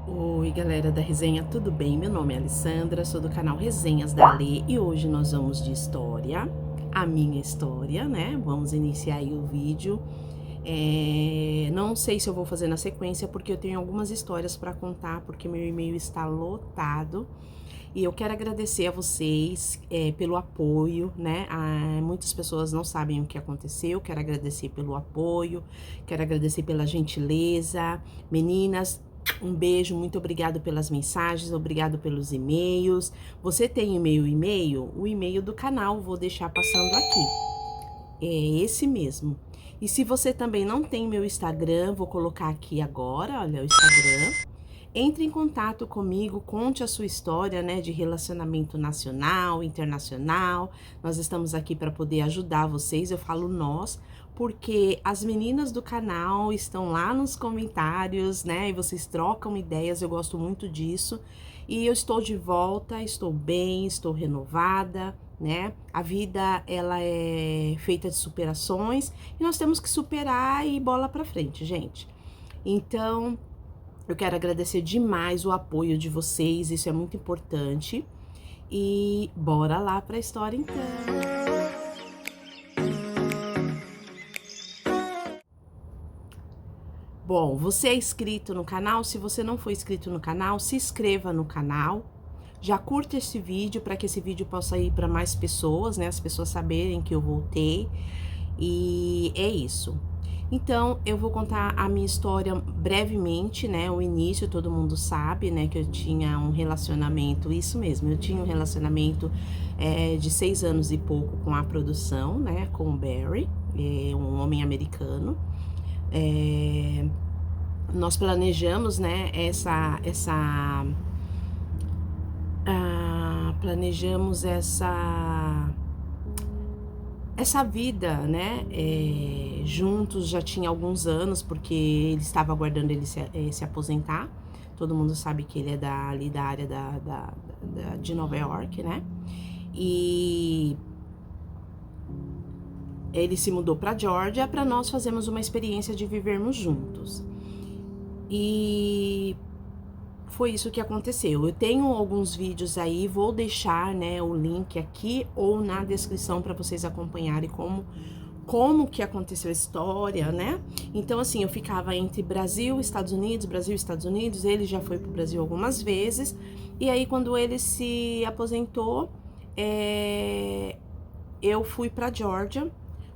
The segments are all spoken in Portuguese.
Oi, galera da resenha, tudo bem? Meu nome é Alessandra, sou do canal Resenhas da Lê e hoje nós vamos de história, a minha história, né? Vamos iniciar aí o vídeo. Não sei se eu vou fazer na sequência porque eu tenho algumas histórias para contar, porque meu e-mail está lotado. E eu quero agradecer a vocês pelo apoio, né? Muitas pessoas não sabem o que aconteceu. Quero agradecer pelo apoio, quero agradecer pela gentileza. Meninas, um beijo, muito obrigado pelas mensagens, obrigado pelos e-mails. Você tem e-mail? O e-mail do canal, vou deixar passando aqui. É esse mesmo. E se você também não tem meu Instagram, vou colocar aqui agora, olha o Instagram. Entre em contato comigo, conte a sua história, né, de relacionamento nacional, internacional. Nós estamos aqui para poder ajudar vocês. Eu falo nós, porque as meninas do canal estão lá nos comentários, né, e vocês trocam ideias. Eu gosto muito disso. E eu estou de volta, estou bem, estou renovada, né? A vida, ela é feita de superações e nós temos que superar e bola para frente, gente. Então, eu quero agradecer demais o apoio de vocês, isso é muito importante. E bora lá para a história então. Bom, você é inscrito no canal? Se você não for inscrito no canal, se inscreva no canal. Já curta esse vídeo para que esse vídeo possa ir para mais pessoas, né? As pessoas saberem que eu voltei. E é isso. Então, eu vou contar a minha história brevemente, né? O início, todo mundo sabe, né? Que eu tinha um relacionamento, isso mesmo, eu tinha um relacionamento de 6 anos e pouco com a produção, né? Com o Barry, um homem americano. Nós planejamos, né? Planejamos essa vida, né, juntos já tinha alguns anos, porque ele estava aguardando ele se aposentar. Todo mundo sabe que ele é ali da área de Nova York, né? E ele se mudou para Georgia para nós fazermos uma experiência de vivermos juntos. E foi isso que aconteceu. Eu tenho alguns vídeos aí, vou deixar, né, o link aqui ou na descrição para vocês acompanharem como que aconteceu a história, né? Então, assim, eu ficava entre Brasil, Estados Unidos, ele já foi pro Brasil algumas vezes, e aí quando ele se aposentou, eu fui pra Georgia.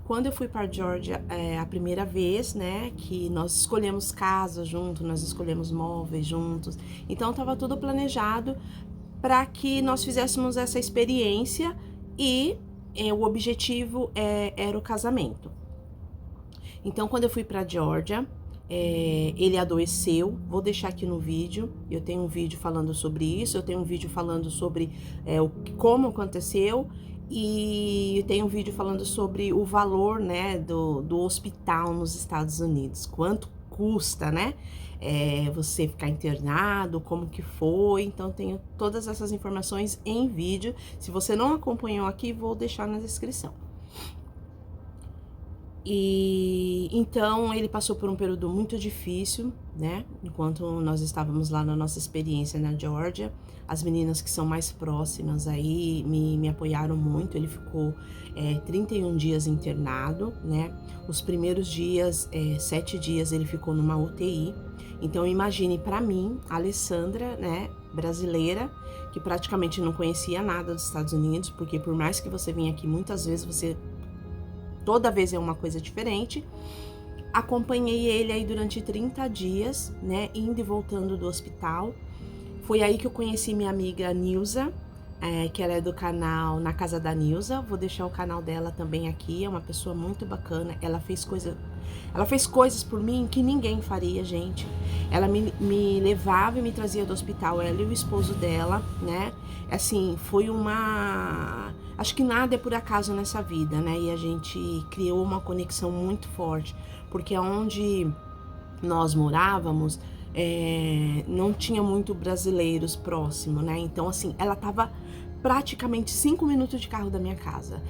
Quando eu fui para Georgia a primeira vez, né, que nós escolhemos casa junto, nós escolhemos móveis juntos, então estava tudo planejado para que nós fizéssemos essa experiência e o objetivo era o casamento. Então, quando eu fui para Georgia, ele adoeceu. Vou deixar aqui no vídeo. Eu tenho um vídeo falando sobre isso. Eu tenho um vídeo falando sobre como aconteceu. E tem um vídeo falando sobre o valor, né, do hospital nos Estados Unidos. Quanto custa, né? Você ficar internado, como que foi. Então, tenho todas essas informações em vídeo. Se você não acompanhou aqui, vou deixar na descrição. E então ele passou por um período muito difícil, né? Enquanto nós estávamos lá na nossa experiência na Georgia, as meninas que são mais próximas aí me apoiaram muito. Ele ficou 31 dias internado, né? Os primeiros dias, 7 dias, ele ficou numa UTI. Então imagine para mim, Alessandra, né? Brasileira, que praticamente não conhecia nada dos Estados Unidos, porque por mais que você venha aqui, muitas vezes toda vez é uma coisa diferente. Acompanhei ele aí durante 30 dias, né, indo e voltando do hospital. Foi aí que eu conheci minha amiga Nilza, que ela é do canal Na Casa da Nilza. Vou deixar o canal dela também aqui, é uma pessoa muito bacana. Ela fez coisas por mim que ninguém faria, gente. Ela me levava e me trazia do hospital, ela e o esposo dela, né? Assim, foi acho que nada é por acaso nessa vida, né? E a gente criou uma conexão muito forte, porque onde nós morávamos, não tinha muito brasileiros próximo, né? Então, assim, ela tava praticamente 5 minutos de carro da minha casa.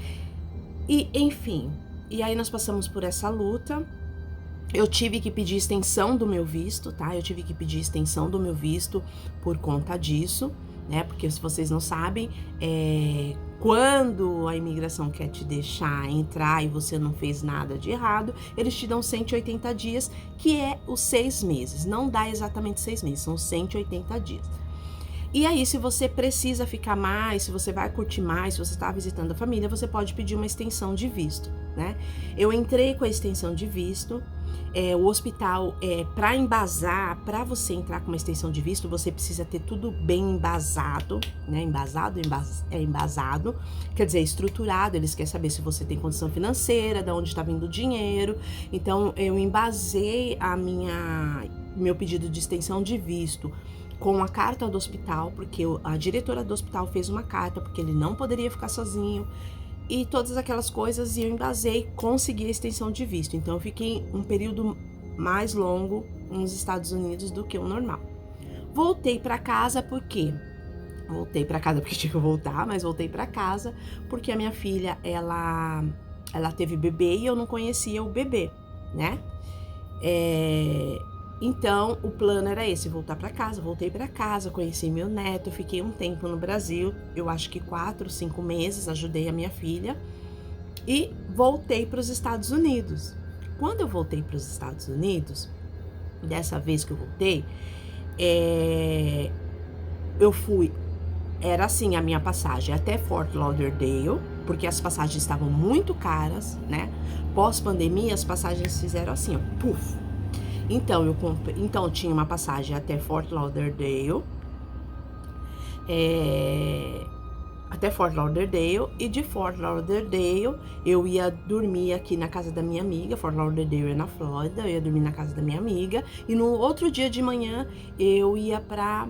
E, enfim, e aí nós passamos por essa luta. Eu tive que pedir extensão do meu visto, tá? Eu tive que pedir extensão do meu visto por conta disso, né? Porque se vocês não sabem, quando a imigração quer te deixar entrar e você não fez nada de errado, eles te dão 180 dias, que é os 6 meses. Não dá exatamente 6 meses, são 180 dias. E aí, se você precisa ficar mais, se você vai curtir mais, se você está visitando a família, você pode pedir uma extensão de visto, né? Eu entrei com a extensão de visto. O hospital, para embasar, para você entrar com uma extensão de visto, você precisa ter tudo bem embasado, né? Embasado, quer dizer, estruturado. Eles querem saber se você tem condição financeira, de onde está vindo o dinheiro. Então, eu embasei meu pedido de extensão de visto com a carta do hospital, porque a diretora do hospital fez uma carta, porque ele não poderia ficar sozinho, e todas aquelas coisas, e eu embasei, consegui a extensão de visto. Então eu fiquei um período mais longo nos Estados Unidos do que o normal. Voltei para casa porque tive que voltar, mas voltei para casa porque a minha filha, ela teve bebê e eu não conhecia o bebê, né? Então, o plano era esse, voltar para casa. Voltei para casa, conheci meu neto, fiquei um tempo no Brasil, eu acho que 4, 5 meses, ajudei a minha filha e voltei para os Estados Unidos. Quando eu voltei para os Estados Unidos, dessa vez que eu voltei, eu fui, era assim a minha passagem até Fort Lauderdale, porque as passagens estavam muito caras, né? Pós-pandemia, as passagens fizeram assim, ó, puf. Então, eu tinha uma passagem até Fort Lauderdale, e de Fort Lauderdale eu ia dormir aqui na casa da minha amiga. Fort Lauderdale é na Flórida, eu ia dormir na casa da minha amiga, e no outro dia de manhã eu ia pra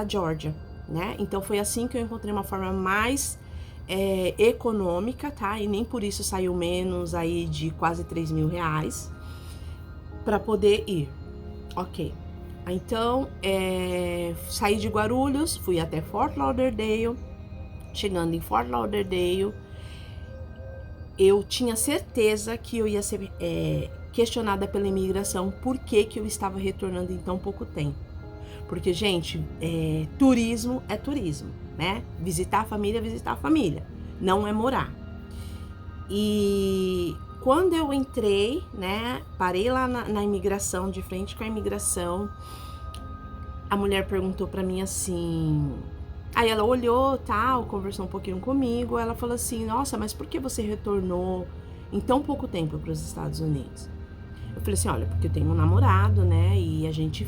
Georgia, né? Então foi assim que eu encontrei uma forma mais econômica, tá? E nem por isso saiu menos aí de quase 3 mil reais para poder ir. Ok. Então, saí de Guarulhos, fui até Fort Lauderdale. Chegando em Fort Lauderdale, eu tinha certeza que eu ia ser questionada pela imigração por que eu estava retornando em tão pouco tempo. Porque, gente, turismo é turismo, né? Visitar a família, não é morar. E quando eu entrei, né, parei lá na imigração, de frente com a imigração, a mulher perguntou pra mim assim... Aí ela olhou, tal, conversou um pouquinho comigo, ela falou assim, nossa, mas por que você retornou em tão pouco tempo para os Estados Unidos? Eu falei assim, olha, porque eu tenho um namorado, né, e a gente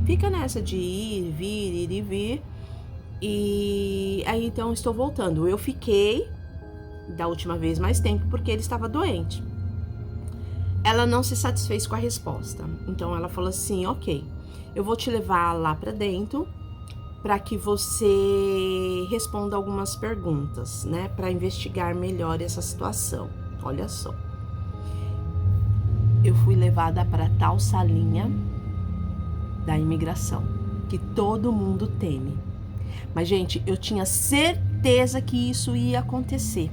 fica nessa de ir e vir, e aí então estou voltando. Eu fiquei da última vez mais tempo porque ele estava doente. Ela não se satisfez com a resposta, então ela falou assim, ok, eu vou te levar lá para dentro para que você responda algumas perguntas, né, para investigar melhor essa situação. Olha só, eu fui levada para tal salinha da imigração que todo mundo teme, mas gente, eu tinha certeza que isso ia acontecer.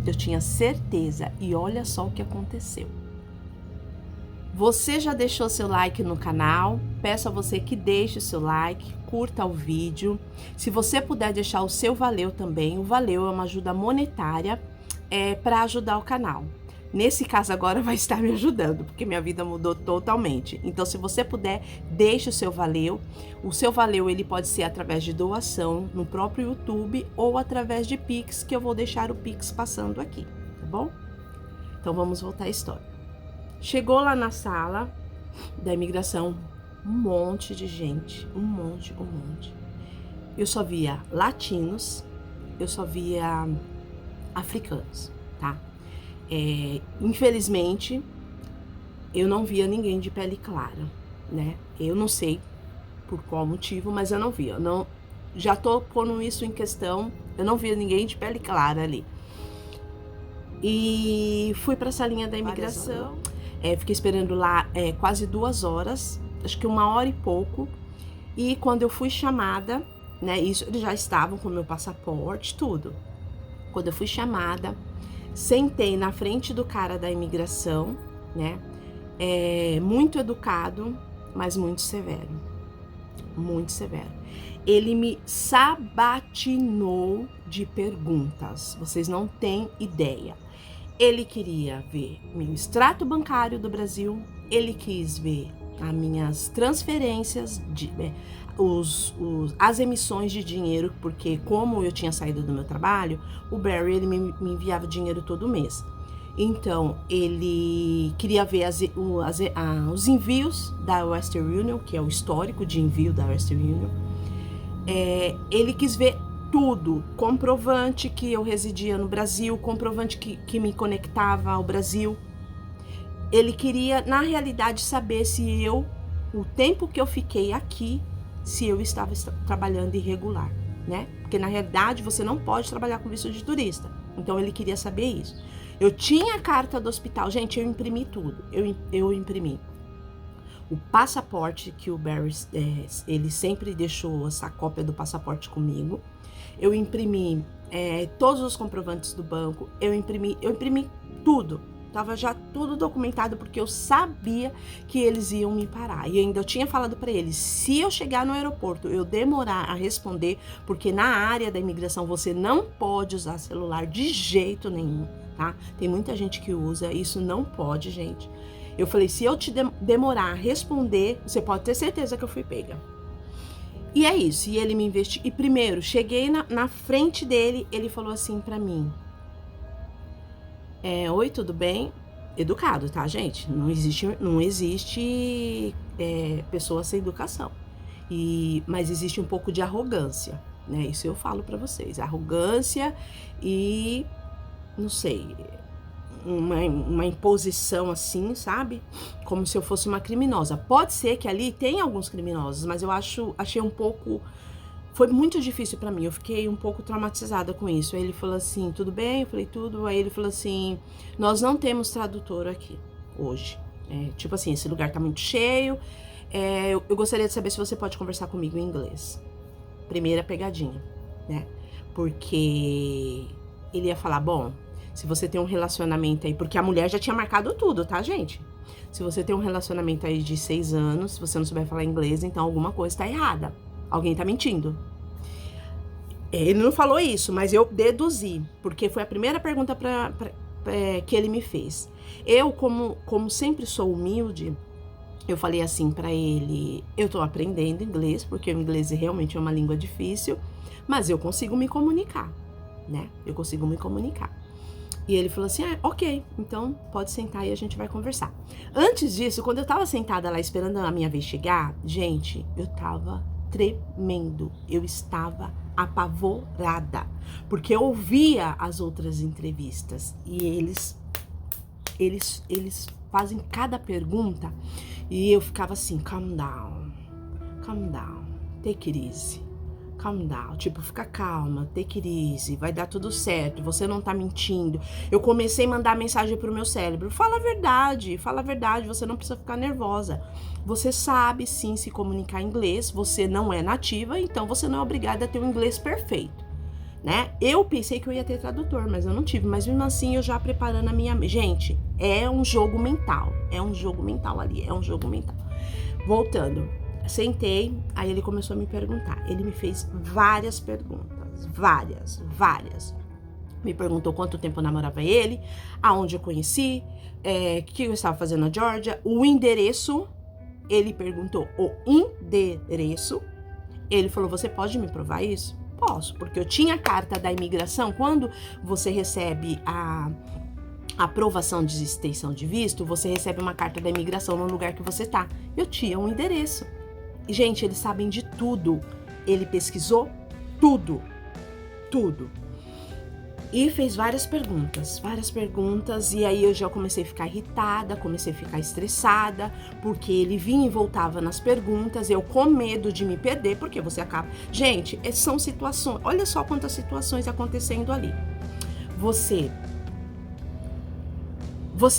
Eu tinha certeza, e olha só o que aconteceu. Você já deixou seu like no canal? Peço a você que deixe o seu like, curta o vídeo. Se você puder deixar o seu valeu também, o valeu é uma ajuda monetária para ajudar o canal. Nesse caso agora vai estar me ajudando, porque minha vida mudou totalmente. Então, se você puder, deixe o seu valeu. O seu valeu ele pode ser através de doação no próprio YouTube ou através de Pix, que eu vou deixar o Pix passando aqui, tá bom? Então, vamos voltar à história. Chegou lá na sala da imigração, um monte de gente, um monte. Eu só via latinos, eu só via africanos, tá? Infelizmente, eu não via ninguém de pele clara, né? Eu não sei por qual motivo, mas eu não via. Já tô pondo isso em questão, eu não via ninguém de pele clara ali. E fui pra salinha da imigração, fiquei esperando lá quase 2 horas, acho que 1 hora e pouco. E quando eu fui chamada, né, isso eles já estavam com meu passaporte, tudo. Quando eu fui chamada, sentei na frente do cara da imigração, né? muito educado, mas muito severo. Muito severo. Ele me sabatinou de perguntas. Vocês não têm ideia. Ele queria ver meu extrato bancário do Brasil, ele quis ver as minhas transferências, as emissões de dinheiro, porque como eu tinha saído do meu trabalho, o Barry ele me enviava dinheiro todo mês. Então, ele queria ver os envios da Western Union, que é o histórico de envio da Western Union. Ele quis ver tudo, comprovante que eu residia no Brasil, comprovante que me conectava ao Brasil. Ele queria, na realidade, saber se o tempo que eu fiquei aqui, se eu estava trabalhando irregular, né? Porque, na realidade, você não pode trabalhar com visto de turista. Então, ele queria saber isso. Eu tinha a carta do hospital. Gente, eu imprimi tudo. Eu imprimi o passaporte, que o Barry, ele sempre deixou essa cópia do passaporte comigo. Eu imprimi todos os comprovantes do banco. Eu imprimi tudo. Tava já tudo documentado, porque eu sabia que eles iam me parar. E ainda eu tinha falado para eles, se eu chegar no aeroporto, eu demorar a responder, porque na área da imigração você não pode usar celular de jeito nenhum, tá? Tem muita gente que usa, isso não pode, gente. Eu falei, se eu te demorar a responder, você pode ter certeza que eu fui pega. E é isso, e ele me investiu. E primeiro, cheguei na frente dele, ele falou assim pra mim, oi, tudo bem? Educado, tá, gente? Não existe pessoa sem educação. Mas existe um pouco de arrogância, né? Isso eu falo pra vocês. Arrogância e, não sei, uma imposição assim, sabe? Como se eu fosse uma criminosa. Pode ser que ali tenha alguns criminosos, mas eu achei um pouco... Foi muito difícil pra mim, eu fiquei um pouco traumatizada com isso. Aí ele falou assim, tudo bem? Eu falei, tudo. Aí ele falou assim, nós não temos tradutor aqui, hoje. Tipo assim, esse lugar tá muito cheio. Eu gostaria de saber se você pode conversar comigo em inglês. Primeira pegadinha, né? Porque ele ia falar, bom, se você tem um relacionamento aí... Porque a mulher já tinha marcado tudo, tá, gente? Se você tem um relacionamento aí de 6 anos, se você não souber falar inglês, então alguma coisa tá errada. Alguém tá mentindo. Ele não falou isso, mas eu deduzi, porque foi a primeira pergunta que ele me fez. Eu, como sempre sou humilde, eu falei assim pra ele, eu tô aprendendo inglês, porque o inglês realmente é uma língua difícil, mas eu consigo me comunicar, né? Eu consigo me comunicar. E ele falou assim, ok, então pode sentar e a gente vai conversar. Antes disso, quando eu tava sentada lá esperando a minha vez chegar, gente, eu tava tremendo, eu estava apavorada, porque eu ouvia as outras entrevistas e eles fazem cada pergunta e eu ficava assim, calm down, take it easy, calm down, tipo, fica calma, take it easy, vai dar tudo certo, você não tá mentindo. Eu comecei a mandar mensagem pro meu cérebro, fala a verdade, você não precisa ficar nervosa. Você sabe sim se comunicar em inglês, você não é nativa, então você não é obrigada a ter um inglês perfeito, né? Eu pensei que eu ia ter tradutor, mas eu não tive, mas mesmo assim eu já preparando a minha... Gente, é um jogo mental ali, é um jogo mental. Voltando, sentei, aí ele começou a me perguntar, ele me fez várias perguntas, várias. Me perguntou quanto tempo eu namorava ele, aonde eu conheci, o que eu estava fazendo na Georgia, o endereço. Ele perguntou o endereço. Ele falou, você pode me provar isso? Posso, porque eu tinha a carta da imigração. Quando você recebe a aprovação de extensão de visto, você recebe uma carta da imigração no lugar que você tá. Eu tinha um endereço. E, gente, eles sabem de tudo. Ele pesquisou tudo. E fez várias perguntas, e aí eu já comecei a ficar irritada, comecei a ficar estressada, porque ele vinha e voltava nas perguntas, eu com medo de me perder, porque você acaba... Gente, são situações, olha só quantas situações acontecendo ali. Você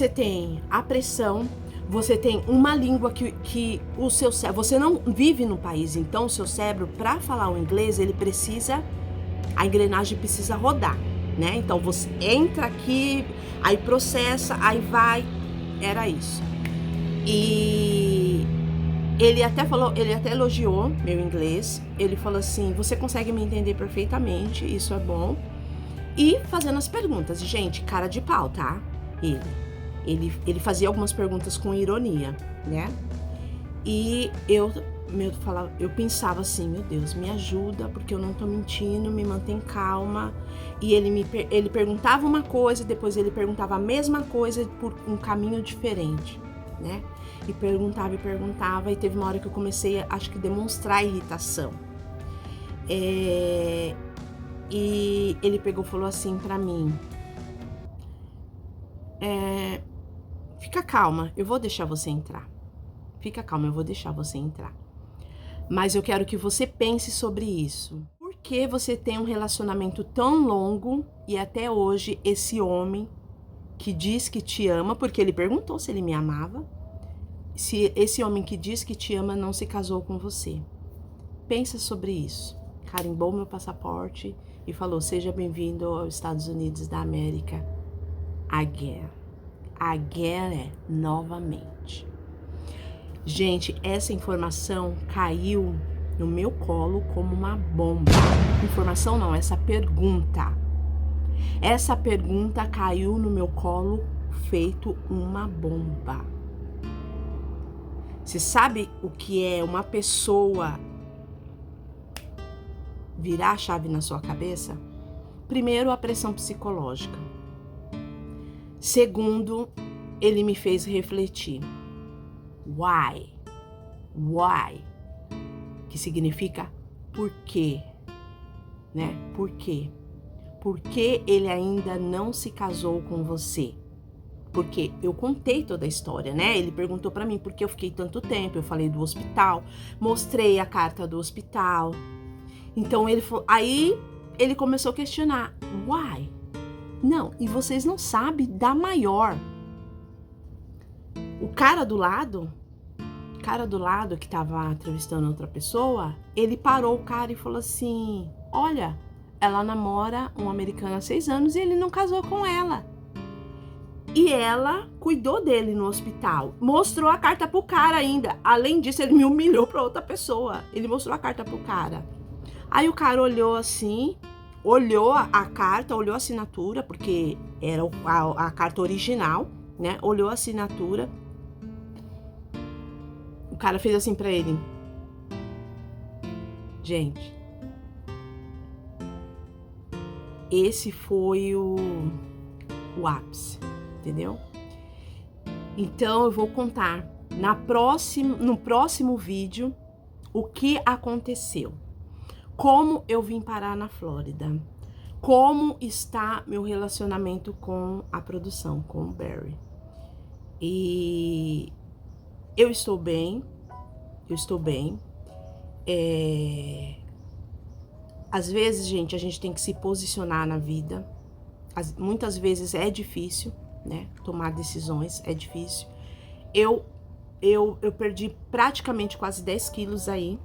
tem a pressão, você tem uma língua que o seu cérebro... Você não vive no país, então o seu cérebro, para falar o inglês, ele precisa... A engrenagem precisa rodar. Né? Então você entra aqui, aí processa, aí vai, era isso. E ele até elogiou meu inglês. Ele falou assim: você consegue me entender perfeitamente, isso é bom. E fazendo as perguntas, gente, cara de pau, tá? Ele fazia algumas perguntas com ironia, né? E eu pensava assim: meu Deus, me ajuda, porque eu não tô mentindo, me mantém calma. E ele perguntava uma coisa, depois ele perguntava a mesma coisa por um caminho diferente, né? E perguntava, e teve uma hora que eu comecei, acho que, demonstrar irritação. E ele pegou e falou assim pra mim: fica calma, eu vou deixar você entrar. Fica calma, eu vou deixar você entrar. Mas eu quero que você pense sobre isso. Por que você tem um relacionamento tão longo e até hoje esse homem que diz que te ama, porque ele perguntou se ele me amava, se esse homem que diz que te ama não se casou com você? Pensa sobre isso. Carimbou meu passaporte e falou: seja bem-vindo aos Estados Unidos da América. Again. Again novamente. Gente, essa informação caiu no meu colo como uma bomba. Informação não, essa pergunta. Essa pergunta caiu no meu colo feito uma bomba. Você sabe o que é uma pessoa virar a chave na sua cabeça? Primeiro, a pressão psicológica. Segundo, ele me fez refletir. Why? Why? Que significa por quê, né? Por quê? Por que ele ainda não se casou com você? Porque eu contei toda a história, né? Ele perguntou pra mim por que eu fiquei tanto tempo. Eu falei do hospital, mostrei a carta do hospital. Então aí ele começou a questionar. Why? Não, e vocês não sabem da maior. O cara do lado que tava entrevistando outra pessoa, ele parou o cara e falou assim: olha, ela namora um americano há 6 anos e ele não casou com ela. E ela cuidou dele no hospital. Mostrou a carta pro cara ainda. Além disso, ele me humilhou pra outra pessoa. Ele mostrou a carta pro cara. Aí o cara olhou assim, olhou a carta, olhou a assinatura, porque era a carta original, né? Olhou a assinatura. O cara fez assim pra ele: gente, esse foi o ápice, entendeu? Então eu vou contar no próximo vídeo o que aconteceu. Como eu vim parar na Flórida. Como está meu relacionamento com a produção, com o Barry. E eu estou bem. Às vezes, gente, a gente tem que se posicionar na vida. Muitas vezes é difícil, né? Tomar decisões é difícil. Eu perdi praticamente quase 10 quilos aí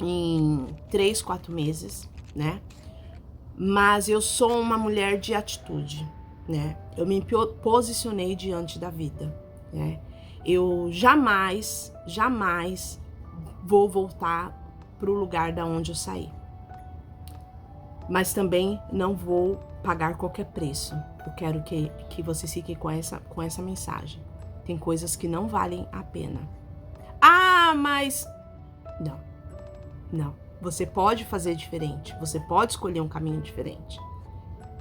em 3, 4 meses, né? Mas eu sou uma mulher de atitude, né? Eu me posicionei diante da vida, né? Eu jamais vou voltar pro lugar da onde eu saí. Mas também não vou pagar qualquer preço. Eu quero que você fique com essa mensagem. Tem coisas que não valem a pena. Ah, mas... Não. Você pode fazer diferente. Você pode escolher um caminho diferente.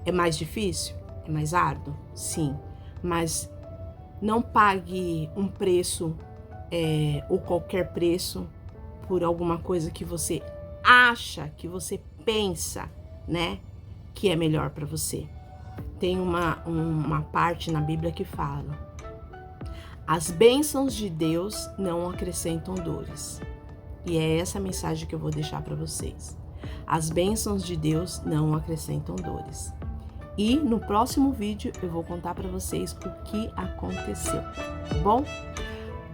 É mais difícil? É mais árduo? Sim. Mas não pague um preço ou qualquer preço por alguma coisa que você acha, que você pensa, né, que é melhor para você. Tem uma parte na Bíblia que fala: as bênçãos de Deus não acrescentam dores. E é essa mensagem que eu vou deixar para vocês. As bênçãos de Deus não acrescentam dores. E no próximo vídeo eu vou contar para vocês o que aconteceu, tá bom?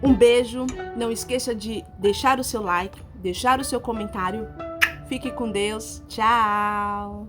Um beijo, não esqueça de deixar o seu like, deixar o seu comentário. Fique com Deus, tchau!